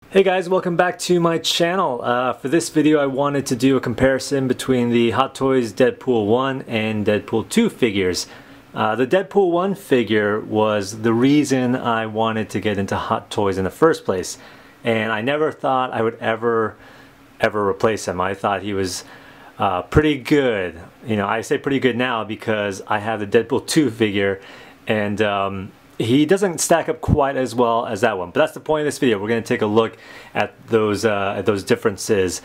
Hey guys, welcome back to my channel. For this video I wanted to do a comparison between the Hot Toys Deadpool 1 and Deadpool 2 figures. The Deadpool 1 figure was the reason I wanted to get into Hot Toys in the first place. And I never thought I would ever replace him. I thought he was pretty good. You know, I say pretty good now because I have the Deadpool 2 figure and he doesn't stack up quite as well as that one, but that's the point of this video. We're going to take a look at those differences.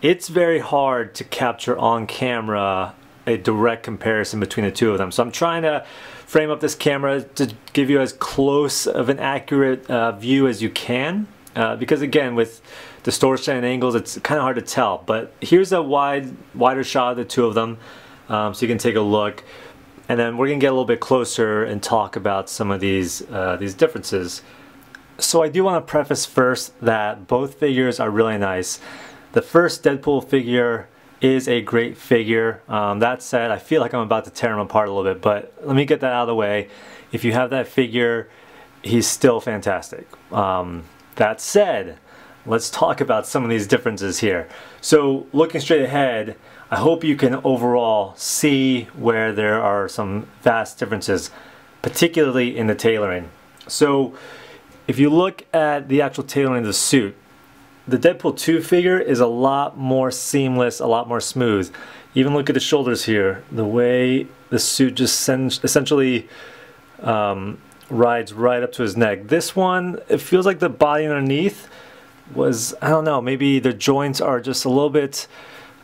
It's very hard to capture on camera a direct comparison between the two of them, so I'm trying to frame up this camera to give you as close of an accurate view as you can, because again, with distortion and angles, it's kind of hard to tell. But here's a wider shot of the two of them, so you can take a look. And then we're going to get a little bit closer and talk about some of these differences. So I do want to preface first that both figures are really nice. The first Deadpool figure is a great figure. That said, I feel like I'm about to tear him apart a little bit, but let me get that out of the way. If you have that figure, he's still fantastic. That said, let's talk about some of these differences here. So looking straight ahead, I hope you can overall see where there are some vast differences, particularly in the tailoring. So if you look at the actual tailoring of the suit, the Deadpool 2 figure is a lot more seamless, a lot more smooth. Even look at the shoulders here, the way the suit just essentially rides right up to his neck. This one, it feels like the body underneath was, I don't know, maybe the joints are just a little bit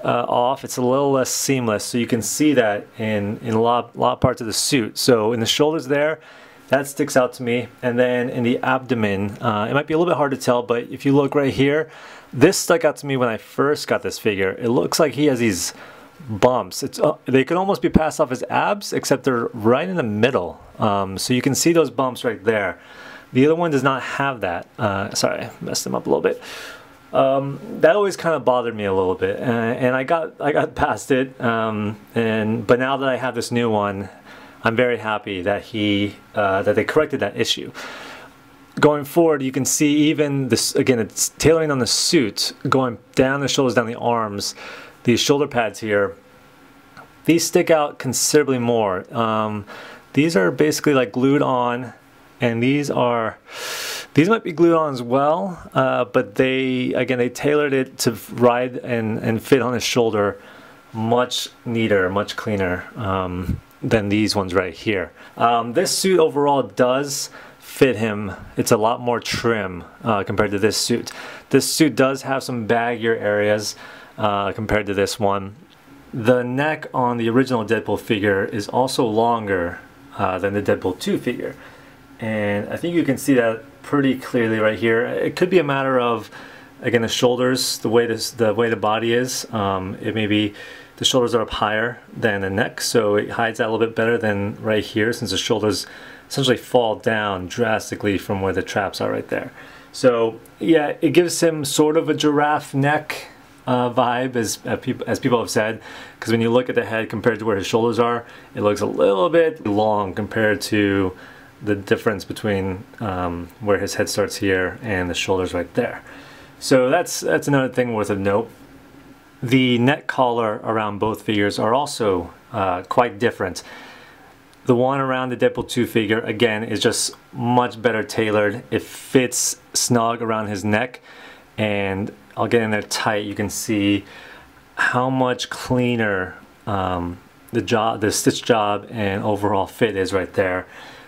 off. It's a little less seamless, so you can see that in a lot of parts of the suit. So in the shoulders there, that sticks out to me, and then in the abdomen, it might be a little bit hard to tell, but if you look right here, this stuck out to me when I first got this figure. It looks like he has these bumps. They could almost be passed off as abs, except they're right in the middle. So you can see those bumps right there. The other one does not have that. Sorry, I messed them up a little bit. That always kind of bothered me a little bit, and I got past it. But now that I have this new one, I'm very happy that that they corrected that issue. Going forward, you can see even this again. It's tailoring on the suit, going down the shoulders, down the arms. These shoulder pads here, these stick out considerably more. These are basically like glued on, and these might be glued on as well, but they tailored it to ride and fit on his shoulder much neater, much cleaner than these ones right here. This suit overall does fit him. It's a lot more trim compared to this suit. This suit does have some baggier areas compared to this one. The neck on the original Deadpool figure is also longer than the Deadpool 2 figure. And I think you can see that pretty clearly right here. It could be a matter of, again, the shoulders, the way the body is. It may be the shoulders are up higher than the neck, so it hides that a little bit better than right here, since the shoulders essentially fall down drastically from where the traps are right there. So yeah, it gives him sort of a giraffe neck vibe, as people have said, because when you look at the head compared to where his shoulders are, it looks a little bit long compared to the difference between where his head starts here and the shoulders right there. So that's another thing worth a note. The neck collar around both figures are also quite different. The one around the Deadpool 2 figure, again, is just much better tailored. It fits snug around his neck, and I'll get in there tight. You can see how much cleaner the stitch job and overall fit is right there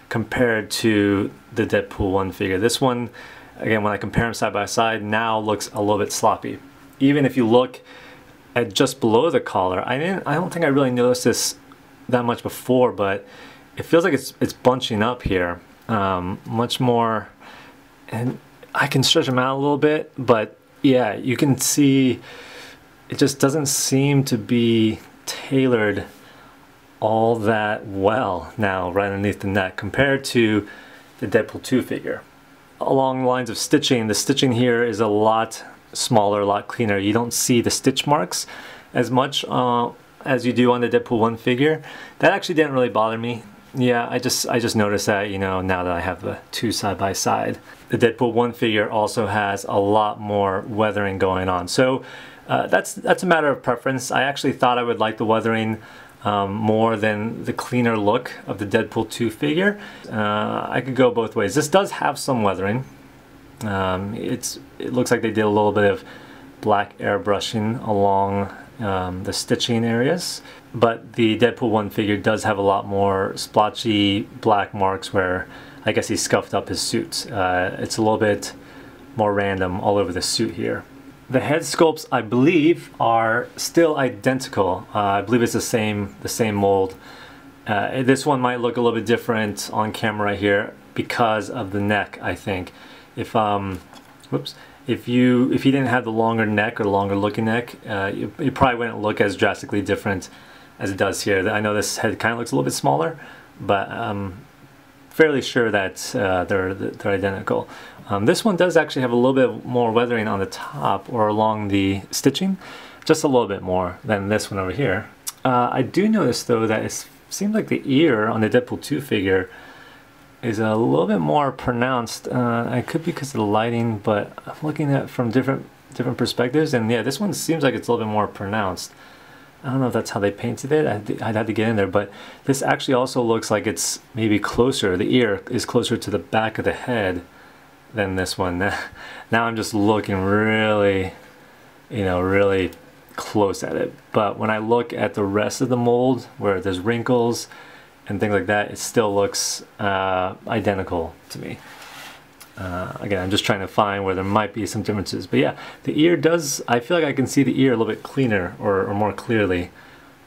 compared to the Deadpool 1 figure. This one, again, when I compare them side by side, now looks a little bit sloppy. Even if you look at just below the collar, I don't think I really noticed this that much before, but it feels like it's bunching up here much more, and I can stretch them out a little bit, but yeah, you can see it just doesn't seem to be tailored all that well now right underneath the neck compared to the Deadpool 2 figure. Along the lines of stitching, the stitching here is a lot smaller, a lot cleaner. You don't see the stitch marks as much as you do on the Deadpool 1 figure. That actually didn't really bother me. Yeah, I just noticed that, you know, now that I have the two side by side. The Deadpool 1 figure also has a lot more weathering going on. So that's a matter of preference. I actually thought I would like the weathering more than the cleaner look of the Deadpool 2 figure. I could go both ways. This does have some weathering. It looks like they did a little bit of black airbrushing along the stitching areas, but the Deadpool 1 figure does have a lot more splotchy black marks where I guess he scuffed up his suit. It's a little bit more random all over the suit here. The head sculpts, I believe, are still identical. I believe it's the same mold. This one might look a little bit different on camera right here because of the neck, I think. If he didn't have the longer neck or longer looking neck, it probably wouldn't look as drastically different as it does here. I know this head kind of looks a little bit smaller, but I'm fairly sure that they're identical. This one does actually have a little bit more weathering on the top or along the stitching, just a little bit more than this one over here. I do notice though that it seems like the ear on the Deadpool 2 figure is a little bit more pronounced. It could be because of the lighting, but I'm looking at it from different perspectives, and yeah, this one seems like it's a little bit more pronounced. I don't know if that's how they painted it. I'd have to get in there, but this actually also looks like it's maybe closer. The ear is closer to the back of the head than this one. Now I'm just looking really, you know, really close at it. But when I look at the rest of the mold where there's wrinkles and things like that, it still looks identical to me. Again, I'm just trying to find where there might be some differences. But yeah, the ear does, I feel like I can see the ear a little bit cleaner or more clearly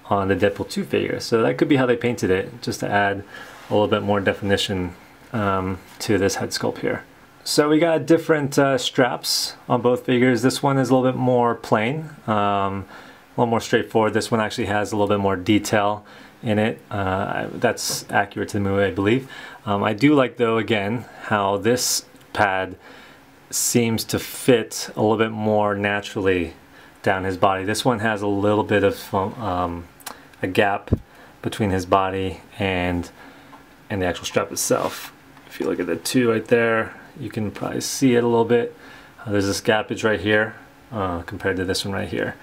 on the Deadpool 2 figure. So that could be how they painted it, just to add a little bit more definition to this head sculpt here. So we got different straps on both figures. This one is a little bit more plain, a little more straightforward. This one actually has a little bit more detail in it. That's accurate to the movie, I believe. I do like, though, again, how this pad seems to fit a little bit more naturally down his body. This one has a little bit of a gap between his body and the actual strap itself. If you look at the two right there, you can probably see it a little bit. There's this gappage right here compared to this one right here.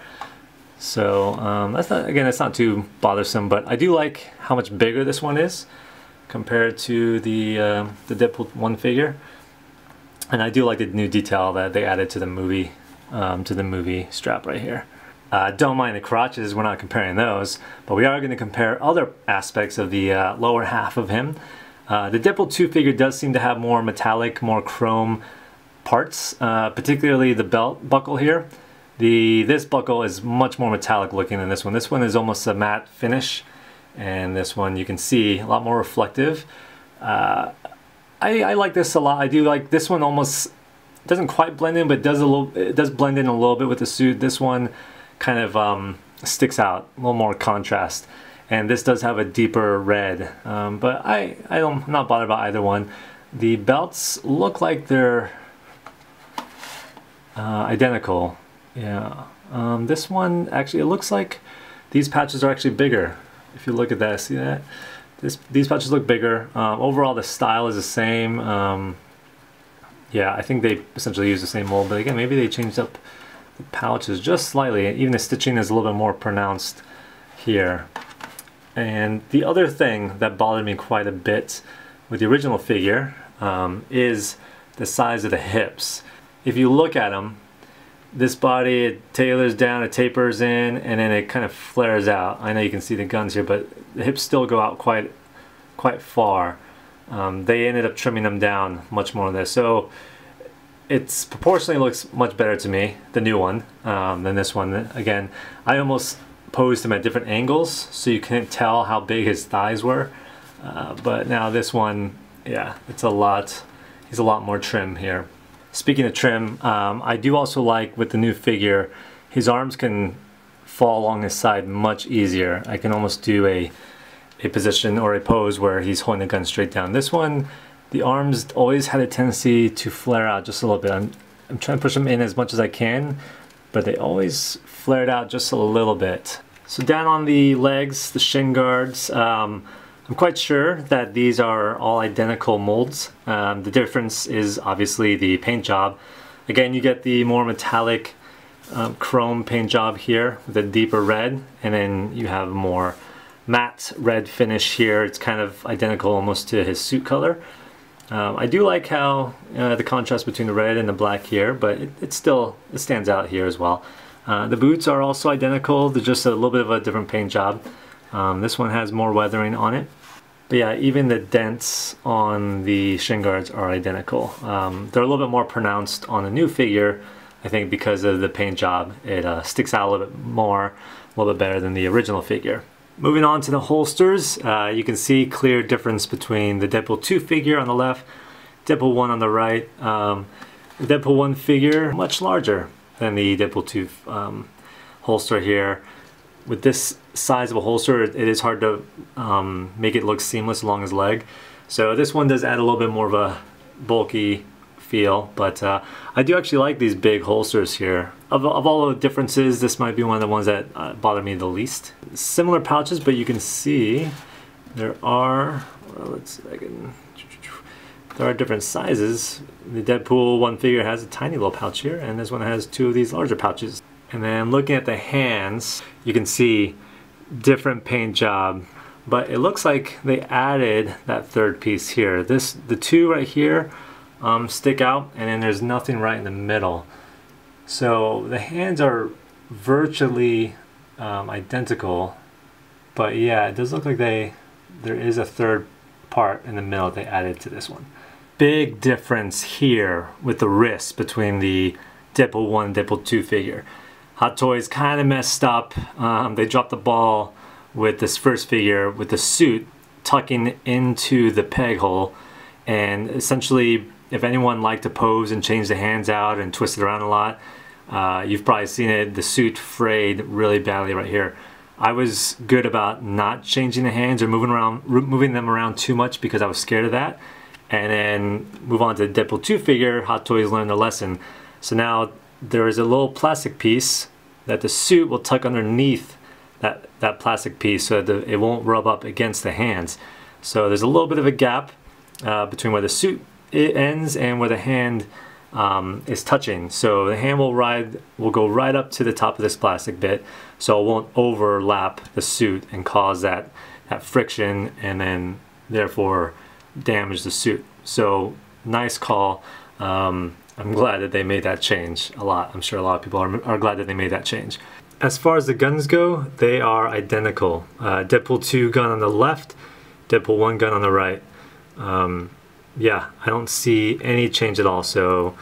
So that's not too bothersome, but I do like how much bigger this one is compared to the Deadpool 1 figure, and I do like the new detail that they added to the movie strap right here. Don't mind the crotches, we're not comparing those, but we are going to compare other aspects of the lower half of him. The Deadpool 2 figure does seem to have more metallic, more chrome parts, particularly the belt buckle here. This buckle is much more metallic looking than this one. This one is almost a matte finish, and this one you can see a lot more reflective. I like this a lot. I do like this one. Almost doesn't quite blend in, but it does blend in a little bit with the suit. This one kind of sticks out, a little more contrast, and this does have a deeper red. But I'm not bothered about either one. The belts look like they're identical. Yeah, this one actually, it looks like these patches are actually bigger. If you look at that, see that? These patches look bigger. Overall, the style is the same. Yeah, I think they essentially use the same mold, but again, maybe they changed up the pouches just slightly. Even the stitching is a little bit more pronounced here. And the other thing that bothered me quite a bit with the original figure is the size of the hips. If you look at them, this body, it tailors down, it tapers in, and then it kind of flares out. I know you can see the guns here, but the hips still go out quite far. They ended up trimming them down much more than this. So it's proportionally looks much better to me, the new one, than this one. Again, I almost posed him at different angles so you couldn't tell how big his thighs were. But now this one, yeah, he's a lot more trim here. Speaking of trim, I do also like with the new figure, his arms can fall along his side much easier. I can almost do a position or a pose where he's holding the gun straight down. This one, the arms always had a tendency to flare out just a little bit. I'm trying to push them in as much as I can, but they always flared out just a little bit. So down on the legs, the shin guards, I'm quite sure that these are all identical molds. The difference is obviously the paint job. Again, you get the more metallic chrome paint job here with a deeper red, and then you have more matte red finish here. It's kind of identical almost to his suit color. I do like how the contrast between the red and the black here, but it stands out here as well. The boots are also identical. They're just a little bit of a different paint job. This one has more weathering on it. But yeah, even the dents on the shin guards are identical. They're a little bit more pronounced on the new figure, I think because of the paint job. It sticks out a little bit more, a little bit better than the original figure. Moving on to the holsters, you can see clear difference between the Deadpool 2 figure on the left, Deadpool 1 on the right. The Deadpool 1 figure, much larger than the Deadpool 2 holster here. With this size of a holster, it is hard to make it look seamless along his leg. So this one does add a little bit more of a bulky feel, but I do actually like these big holsters here. Of all the differences, this might be one of the ones that bother me the least. Similar pouches, but you can see there are, well, let's see if I can, there are different sizes. The Deadpool 1 figure has a tiny little pouch here, and this one has two of these larger pouches. And then looking at the hands, you can see different paint job, but it looks like they added that third piece here. The two right here stick out, and then there's nothing right in the middle. So the hands are virtually identical, but yeah, it does look like there is a third part in the middle they added to this one. Big difference here with the wrists between the Deadpool 1 and Deadpool 2 figure. Hot Toys kind of messed up. They dropped the ball with this first figure with the suit tucking into the peg hole, and essentially if anyone liked to pose and change the hands out and twist it around a lot, you've probably seen it. The suit frayed really badly right here. I was good about not changing the hands or moving them around too much because I was scared of that. And then move on to the Deadpool 2 figure. Hot Toys learned their lesson. So now there is a little plastic piece that the suit will tuck underneath that plastic piece so that it won't rub up against the hands. So there's a little bit of a gap between where the suit ends and where the hand is touching. So the hand will go right up to the top of this plastic bit, so it won't overlap the suit and cause that friction and then therefore damage the suit. So nice call. I'm glad that they made that change a lot. I'm sure a lot of people are glad that they made that change. As far as the guns go, they are identical. Deadpool 2 gun on the left, Deadpool 1 gun on the right. Yeah, I don't see any change at all. So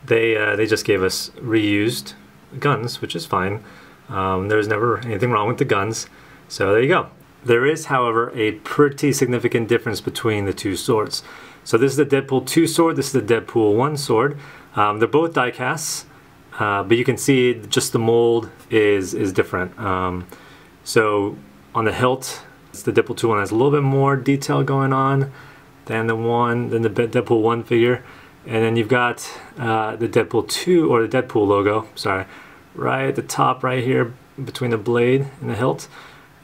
they just gave us reused guns, which is fine. There's never anything wrong with the guns. So there you go. There is, however, a pretty significant difference between the two swords. So this is the Deadpool 2 sword, this is the Deadpool 1 sword. They're both die casts, but you can see just the mold is different. So on the hilt, the Deadpool 2 one has a little bit more detail going on than the Deadpool 1 figure. And then you've got the Deadpool 2, or the Deadpool logo, sorry, right at the top right here between the blade and the hilt.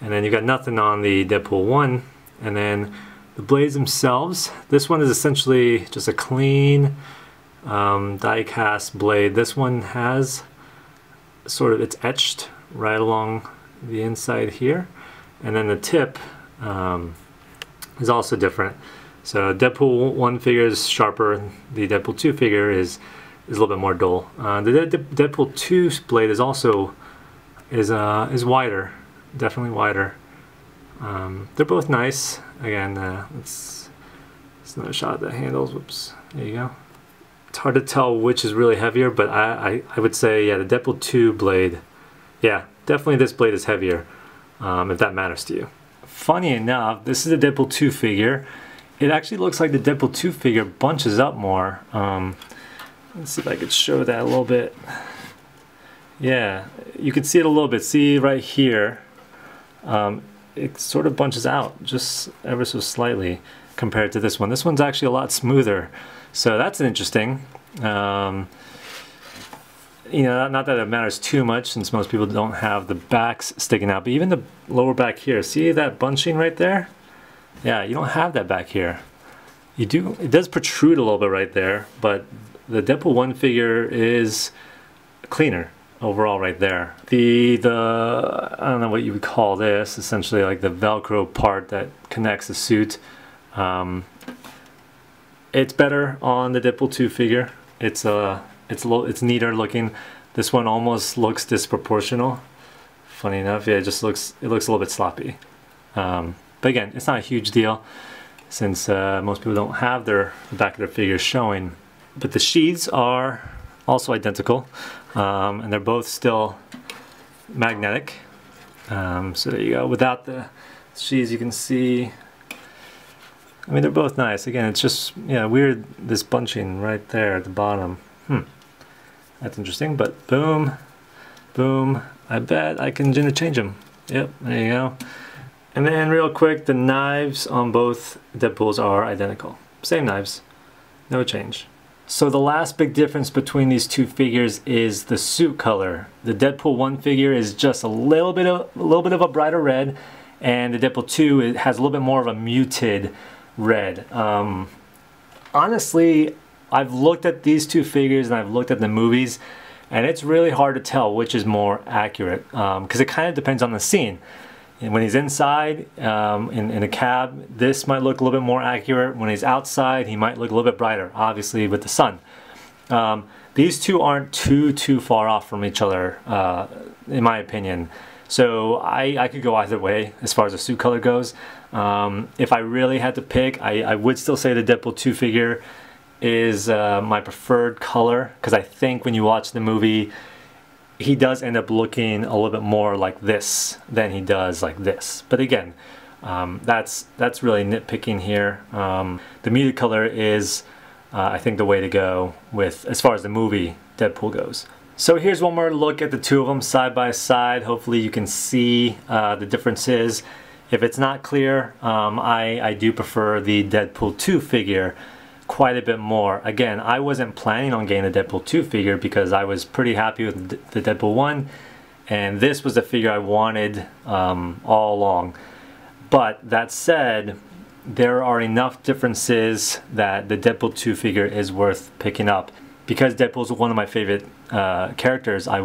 And then you've got nothing on the Deadpool 1. And then the blades themselves, this one is essentially just a clean die cast blade. This one has sort of, it's etched right along the inside here. And then the tip is also different. So Deadpool 1 figure is sharper, the Deadpool 2 figure is a little bit more dull. The Deadpool 2 blade is also is wider, definitely wider. They're both nice. Again, let's another shot of the handles. Whoops, there you go. It's hard to tell which is really heavier, but I would say, yeah, the Deadpool 2 blade, yeah, definitely this blade is heavier, if that matters to you. Funny enough, this is the Deadpool 2 figure. It actually looks like the Deadpool 2 figure bunches up more. Let's see if I could show that a little bit. Yeah, you can see it a little bit. See right here, it sort of bunches out just ever so slightly compared to this one. This one's actually a lot smoother, so that's interesting. You know, not that it matters too much since most people don't have the backs sticking out, but even the lower back here, see that bunching right there? Yeah, you don't have that back here. You do, it does protrude a little bit right there, but the Deadpool 1 figure is cleaner overall right there. The I don't know what you would call this, essentially like the Velcro part that connects the suit. It's better on the Deadpool 2 figure. It's neater looking. This one almost looks disproportional. Funny enough, yeah, it looks a little bit sloppy. But again, it's not a huge deal since most people don't have the back of their figures showing. But the sheaths are also identical, and they're both still magnetic. So there you go. Without the sheaths, you can see, I mean, they're both nice. Again, it's just, yeah, weird, this bunching right there at the bottom. That's interesting, but boom, boom. I bet I can interchange them. Yep, there you go. And then real quick, the knives on both Deadpools are identical. Same knives, no change. So the last big difference between these two figures is the suit color. The Deadpool 1 figure is just a little bit of a brighter red, and the Deadpool 2, it has a little bit more of a muted red. Honestly, I've looked at these two figures and I've looked at the movies, and it's really hard to tell which is more accurate, because it kind of depends on the scene. And when he's inside in a cab, this might look a little bit more accurate. When he's outside, he might look a little bit brighter, obviously with the sun. These two aren't too far off from each other, in my opinion. So I could go either way as far as the suit color goes. If I really had to pick, I would still say the Deadpool 2 figure is my preferred color, because I think when you watch the movie, he does end up looking a little bit more like this than he does like this. But again, that's really nitpicking here. The muted color is, I think, the way to go with as far as the movie Deadpool goes. So here's one more look at the two of them side by side. Hopefully you can see the differences. If it's not clear, I do prefer the Deadpool 2 figure quite a bit more. Again, I wasn't planning on getting the Deadpool 2 figure because I was pretty happy with the Deadpool 1, and this was the figure I wanted all along. But that said, there are enough differences that the Deadpool 2 figure is worth picking up. Because Deadpool is one of my favorite characters, I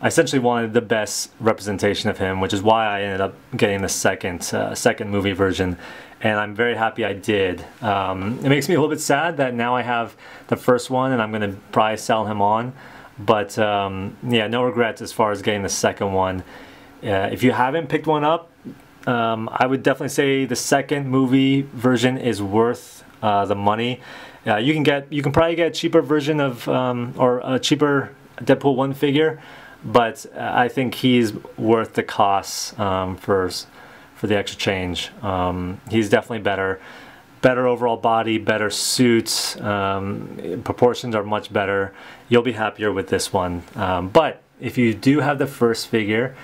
essentially wanted the best representation of him, which is why I ended up getting the second movie version, and I'm very happy I did. It makes me a little bit sad that now I have the first one and I'm going to probably sell him on, but yeah, no regrets as far as getting the second one. If you haven't picked one up, I would definitely say the second movie version is worth the money. You can probably get a cheaper version of or a cheaper Deadpool 1 figure, but I think he's worth the cost for the extra change. He's definitely better overall body, better suits, proportions are much better. You'll be happier with this one. But if you do have the first figure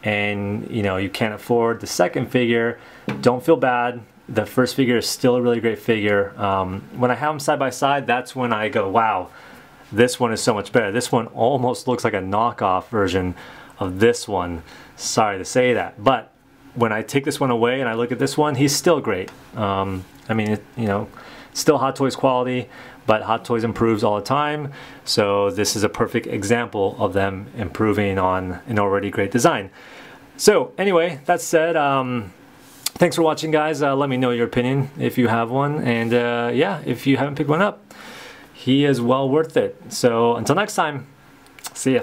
and you can't afford the second figure, don't feel bad. The first figure is still a really great figure. When I have them side by side, that's when I go, wow, this one is so much better. This one almost looks like a knockoff version of this one. Sorry to say that, but when I take this one away and I look at this one, he's still great. I mean, still Hot Toys quality, but Hot Toys improves all the time. So this is a perfect example of them improving on an already great design. So anyway, that said, thanks for watching, guys. Let me know your opinion if you have one. And yeah, if you haven't picked one up, he is well worth it. So until next time, see ya.